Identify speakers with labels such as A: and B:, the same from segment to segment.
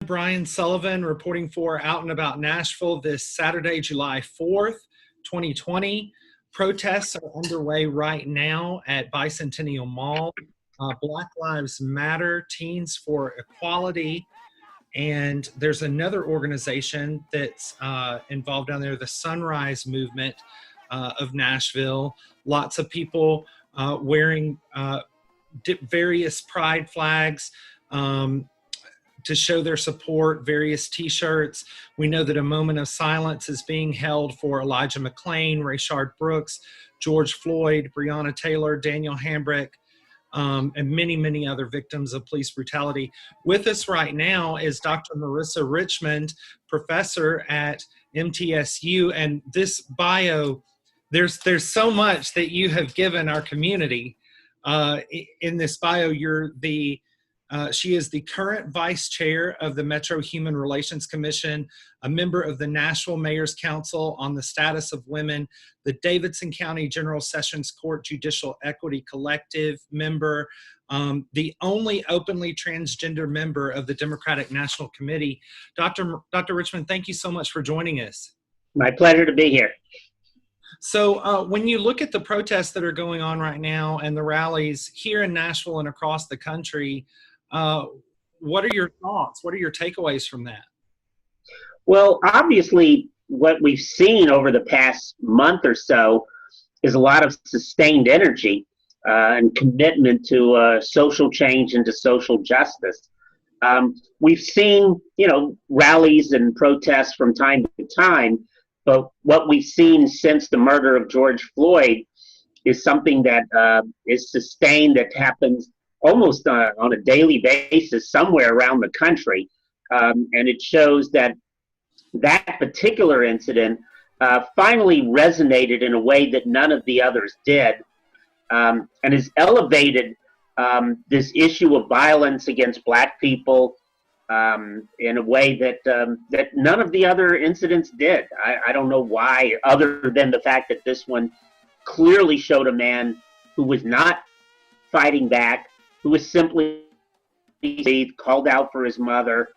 A: Brian Sullivan reporting for Out and About Nashville this Saturday, July 4th, 2020. Protests are underway right now at Bicentennial Mall. Black Lives Matter, Teens for Equality, and there's another organization that's involved down there, the Sunrise Movement of Nashville. Lots of people wearing various pride flags to show their support, various t-shirts. We know that a moment of silence is being held for Elijah McClain, Rayshard Brooks, George Floyd, Breonna Taylor, Daniel Hambrick, and many, many other victims of police brutality. With us right now is Dr. Marisa Richmond, professor at MTSU. And this bio, there's so much that you have given our community. In this bio, she is the current vice chair of the Metro Human Relations Commission, a member of the Nashville Mayor's Council on the Status of Women, the Davidson County General Sessions Court Judicial Equity Collective member, the only openly transgender member of the Democratic National Committee. Dr. Richmond, thank you so much for joining us.
B: My pleasure to be here.
A: So when you look at the protests that are going on right now and the rallies here in Nashville and across the country, what are your thoughts? What are your takeaways from that?
B: Well, obviously, what we've seen over the past month or so is a lot of sustained energy and commitment to social change and to social justice. We've seen, rallies and protests from time to time, but what we've seen since the murder of George Floyd is something that is sustained, that happens almost on a daily basis somewhere around the country. And it shows that particular incident finally resonated in a way that none of the others did, and has elevated this issue of violence against Black people in a way that none of the other incidents did. I don't know why, other than the fact that this one clearly showed a man who was not fighting back, who was simply called out for his mother,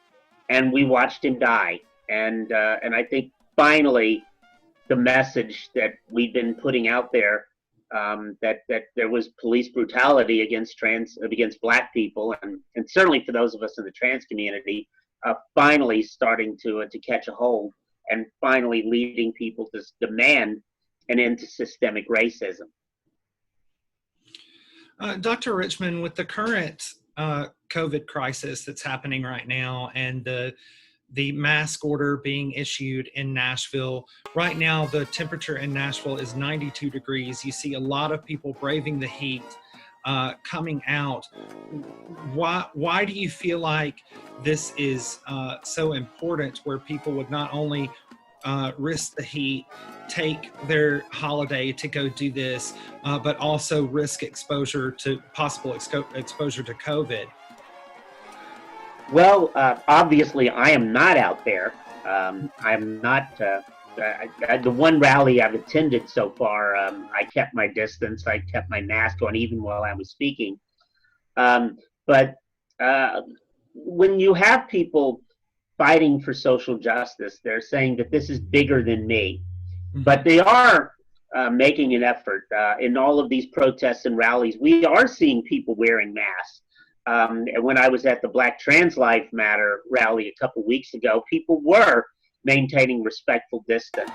B: and we watched him die. And I think finally the message that we've been putting out there, that there was police brutality against Black people, and certainly for those of us in the trans community, finally starting to catch a hold, and finally leading people to demand an end to systemic racism.
A: Dr. Richmond, with the current COVID crisis that's happening right now and the mask order being issued in Nashville, right now the temperature in Nashville is 92 degrees. You see a lot of people braving the heat, coming out. Why do you feel like this is so important, where people would not only risk the heat, take their holiday to go do this, but also risk possible exposure to COVID?
B: Well, obviously, I am not out there. I'm not. The one rally I've attended so far, I kept my distance. I kept my mask on even while I was speaking. But when you have people fighting for social justice, they're saying that this is bigger than me. But they are making an effort in all of these protests and rallies. We are seeing people wearing masks. And when I was at the Black Trans Lives Matter rally a couple weeks ago, people were maintaining respectful distance.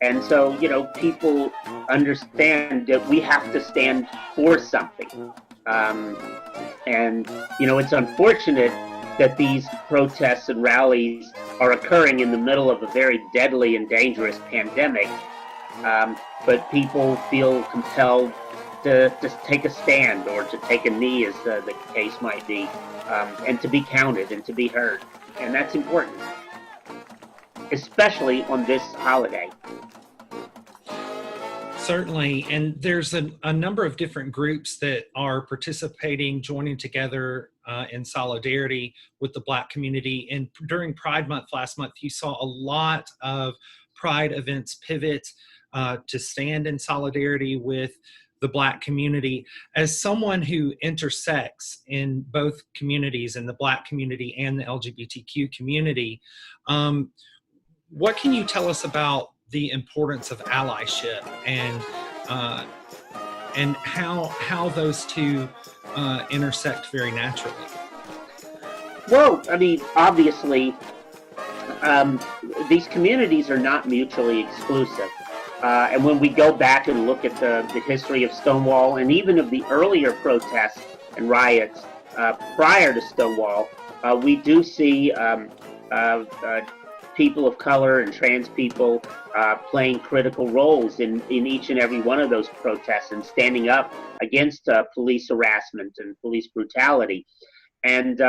B: And so, people understand that we have to stand for something. And, it's unfortunate that these protests and rallies are occurring in the middle of a very deadly and dangerous pandemic. But people feel compelled to just take a stand, or to take a knee, as the case might be, and to be counted and to be heard. And that's important, especially on this holiday.
A: Certainly, and there's a number of different groups that are participating, joining together in solidarity with the Black community. And during Pride Month last month, you saw a lot of Pride events pivot to stand in solidarity with the Black community. As someone who intersects in both communities, in the Black community and the LGBTQ community, what can you tell us about the importance of allyship and how those two intersect very naturally?
B: Well, I mean, obviously, these communities are not mutually exclusive. And when we go back and look at the history of Stonewall and even of the earlier protests and riots prior to Stonewall, we do see people of color and trans people playing critical roles in each and every one of those protests and standing up against police harassment and police brutality. And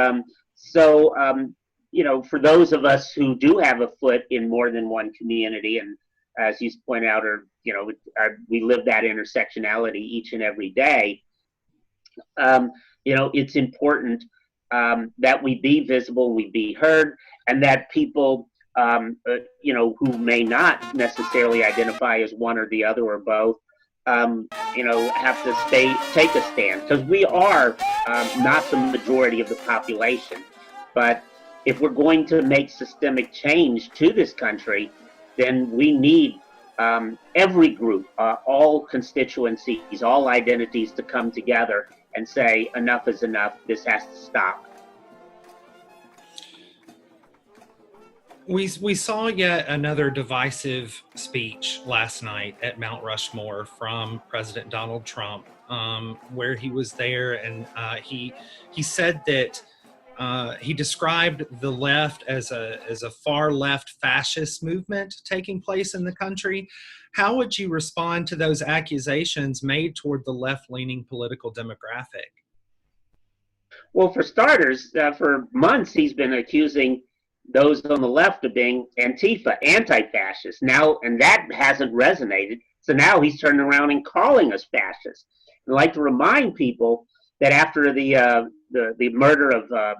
B: you know, for those of us who do have a foot in more than one community, and as you point out, we live that intersectionality each and every day, you know, it's important that we be visible, we be heard, and that people, you know, who may not necessarily identify as one or the other or both, you know, have to take a stand, because we are not the majority of the population. But if we're going to make systemic change to this country, then we need every group, all constituencies, all identities to come together and say, enough is enough, this has to stop.
A: We saw yet another divisive speech last night at Mount Rushmore from President Donald Trump, where he was there and he said that he described the left as a far left fascist movement taking place in the country. How would you respond to those accusations made toward the left-leaning political demographic?
B: Well, for starters, for months he's been accusing those on the left of being Antifa, anti-fascist. Now, and that hasn't resonated. So now he's turning around and calling us fascists. I'd like to remind people that after the murder of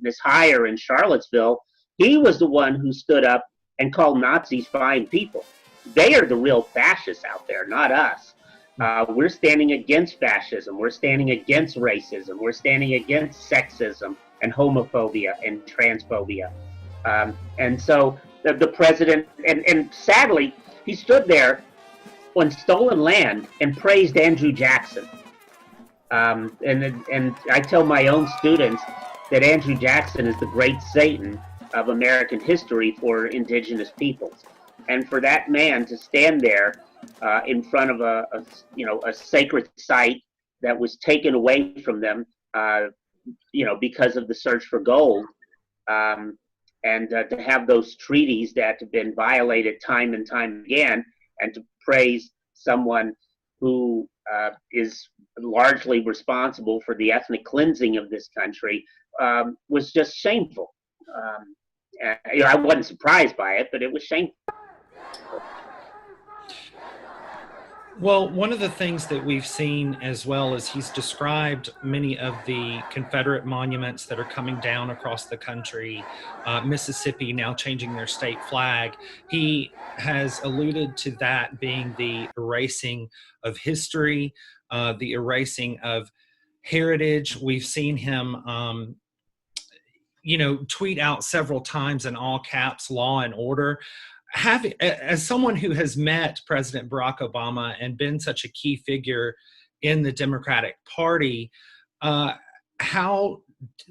B: Miss Heyer in Charlottesville, he was the one who stood up and called Nazis fine people. They are the real fascists out there, not us. We're standing against fascism. We're standing against racism. We're standing against sexism and homophobia and transphobia. And so the president, and sadly, he stood there on stolen land and praised Andrew Jackson. And I tell my own students that Andrew Jackson is the great Satan of American history for indigenous peoples. And for that man to stand there in front of a sacred site that was taken away from them, you know, because of the search for gold, and to have those treaties that have been violated time and time again, and to praise someone who is largely responsible for the ethnic cleansing of this country, was just shameful. You know, I wasn't surprised by it, but it was shameful.
A: Well, one of the things that we've seen as well is he's described many of the Confederate monuments that are coming down across the country, Mississippi now changing their state flag. He has alluded to that being the erasing of history, the erasing of heritage. We've seen him, you know, tweet out several times in all caps, law and order. As someone who has met President Barack Obama and been such a key figure in the Democratic Party,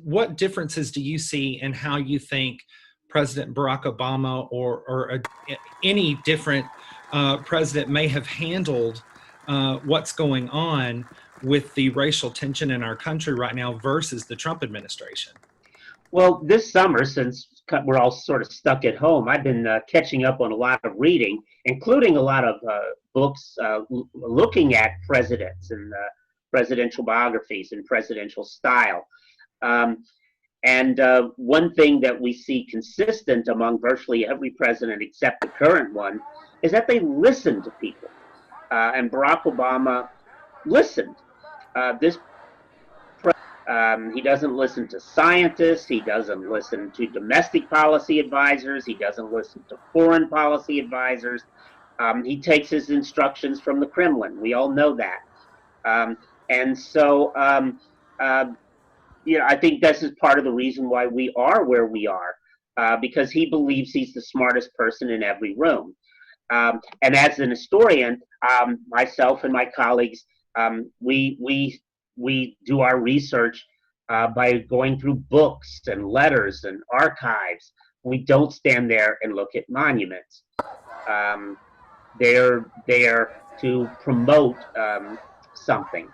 A: what differences do you see in how you think President Barack Obama or any different president may have handled what's going on with the racial tension in our country right now versus the Trump administration?
B: Well, this summer, since we're all sort of stuck at home, I've been catching up on a lot of reading, including a lot of books looking at presidents and presidential biographies and presidential style. And one thing that we see consistent among virtually every president except the current one is that they listen to people. And Barack Obama listened. He doesn't listen to scientists. He doesn't listen to domestic policy advisors. He doesn't listen to foreign policy advisors. He takes his instructions from the Kremlin. We all know that. And so, I think this is part of the reason why we are where we are, because he believes he's the smartest person in every room. And as an historian, myself and my colleagues, we do our research by going through books and letters and archives. We don't stand there and look at monuments. They're there to promote something,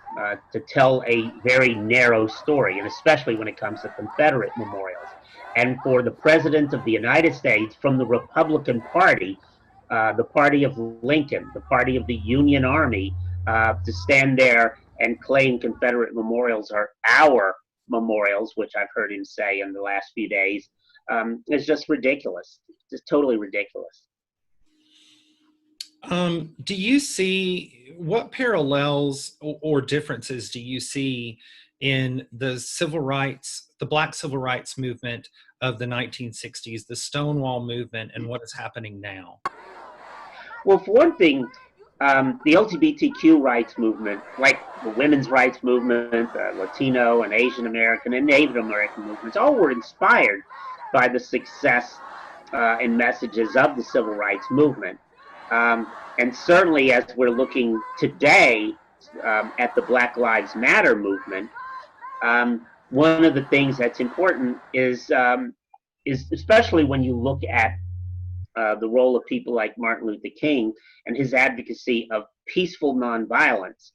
B: to tell a very narrow story, and especially when it comes to Confederate memorials. And for the President of the United States from the Republican Party, the party of Lincoln, the party of the Union Army, to stand there and claim Confederate memorials are our memorials, which I've heard him say in the last few days, is just ridiculous. It's just totally ridiculous.
A: Do you see, what parallels or differences do you see in the Black civil rights movement of the 1960s, the Stonewall movement, and what is happening now?
B: Well, for one thing, the LGBTQ rights movement, like the women's rights movement, Latino and Asian American and Native American movements, all were inspired by the success and messages of the civil rights movement. And certainly as we're looking today at the Black Lives Matter movement, one of the things that's important is especially when you look at the role of people like Martin Luther King and his advocacy of peaceful nonviolence.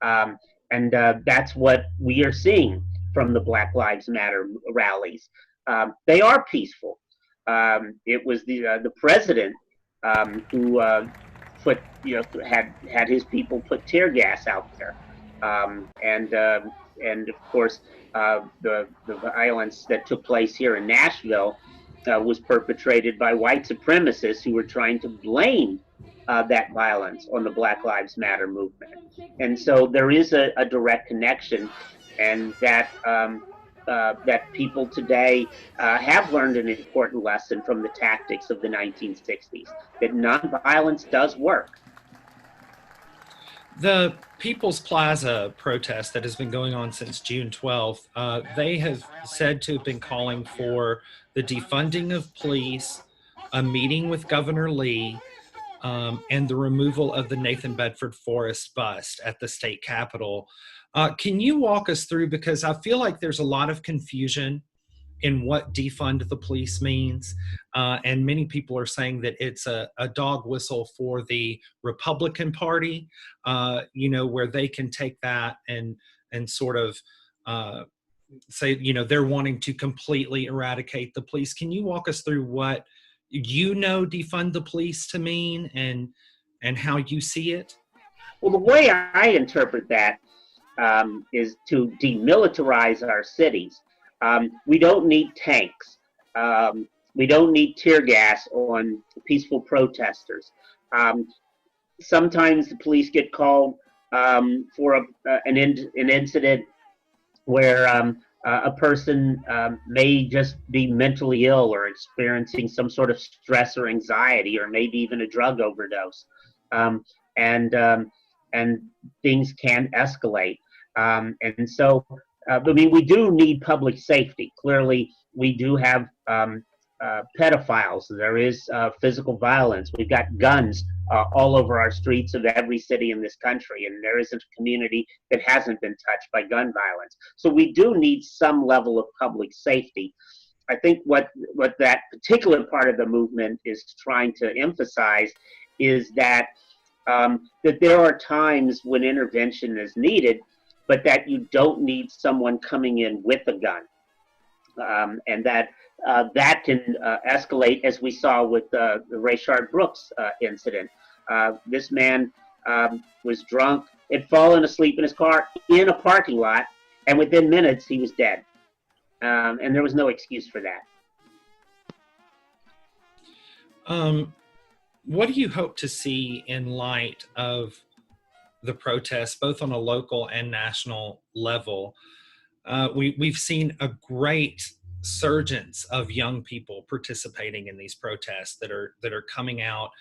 B: And that's what we are seeing from the Black Lives Matter rallies. They are peaceful. It was the president who had his people put tear gas out there, and of course the violence that took place here in Nashville was perpetrated by white supremacists who were trying to blame that violence on the Black Lives Matter movement. And so there is a direct connection, and that people today have learned an important lesson from the tactics of the 1960s, that nonviolence does work.
A: The People's Plaza protest that has been going on since June 12th, they have said to have been calling for the defunding of police, a meeting with Governor Lee, and the removal of the Nathan Bedford Forrest bust at the state capitol. Can you walk us through, because I feel like there's a lot of confusion in what defund the police means, and many people are saying that it's a dog whistle for the Republican Party, where they can take that and sort of say, they're wanting to completely eradicate the police. Can you walk us through what defund the police to mean and how you see it?
B: Well, the way I interpret that is to demilitarize our cities. We don't need tanks. We don't need tear gas on peaceful protesters. Sometimes the police get called for an incident where a person may just be mentally ill or experiencing some sort of stress or anxiety, or maybe even a drug overdose, and things can escalate. And so, we do need public safety. Clearly, we do have pedophiles. There is physical violence. We've got guns all over our streets of every city in this country, and there isn't a community that hasn't been touched by gun violence. So we do need some level of public safety. I think what that particular part of the movement is trying to emphasize is that that there are times when intervention is needed, but that you don't need someone coming in with a gun, and that can escalate, as we saw with the Rayshard Brooks incident. This man was drunk, had fallen asleep in his car in a parking lot, and within minutes he was dead. And there was no excuse for that.
A: What do you hope to see in light of the protests, both on a local and national level? We've seen a great surgence of young people participating in these protests that are coming out,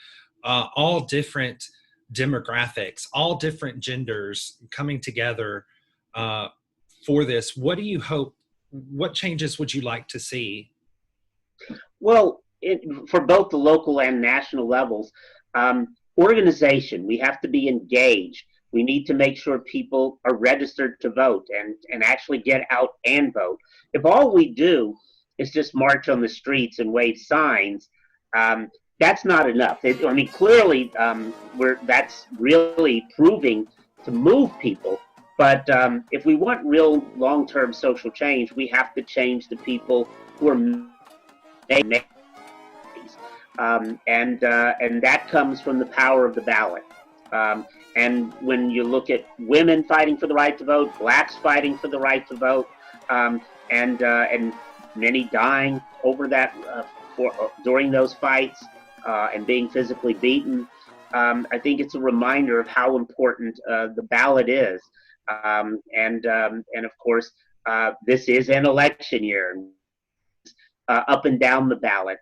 A: all different demographics, all different genders coming together for this. What do you hope, what changes would you like to see?
B: Well, for both the local and national levels, organization, we have to be engaged. We need to make sure people are registered to vote and actually get out and vote. If all we do is just march on the streets and wave signs, that's not enough. I mean, clearly, that's really proving to move people. But if we want real long-term social change, we have to change the people who are made. And that comes from the power of the ballot. And when you look at women fighting for the right to vote, blacks fighting for the right to vote, and many dying over that during those fights and being physically beaten, I think it's a reminder of how important the ballot is. And of course, this is an election year, up and down the ballot.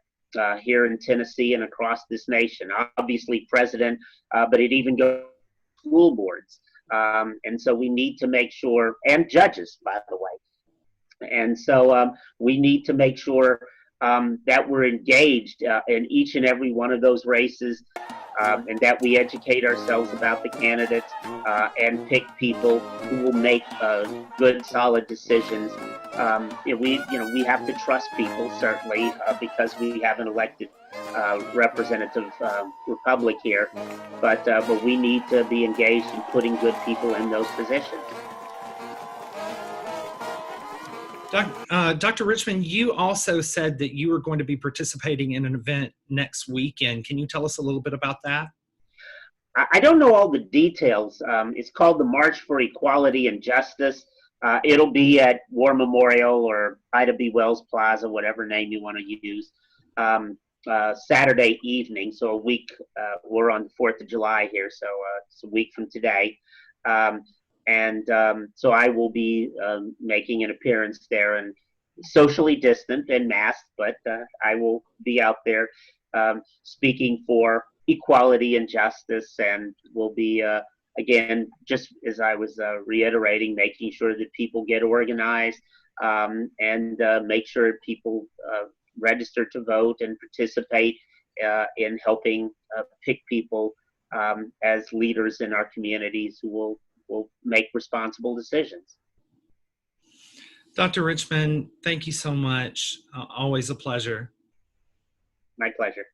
B: Here in Tennessee and across this nation, obviously president, but it even goes to school boards. And so we need to make sure, and judges, by the way. And so we need to make sure that we're engaged in each and every one of those races, and that we educate ourselves about the candidates and pick people who will make good, solid decisions. We have to trust people, certainly, because we have an elected representative republic here, but we need to be engaged in putting good people in those positions.
A: Dr. Richmond, you also said that you were going to be participating in an event next weekend. Can you tell us a little bit about that?
B: I don't know all the details. It's called the March for Equality and Justice. It'll be at War Memorial or Ida B. Wells Plaza, whatever name you want to use, Saturday evening. So a week, we're on the 4th of July here, so it's a week from today. So I will be making an appearance there, and socially distant and masked, but I will be out there speaking for equality and justice, and will be, again, just as I was reiterating, making sure that people get organized and make sure people register to vote and participate in helping pick people as leaders in our communities who will make responsible decisions.
A: Dr. Richmond, thank you so much. Always a pleasure.
B: My pleasure.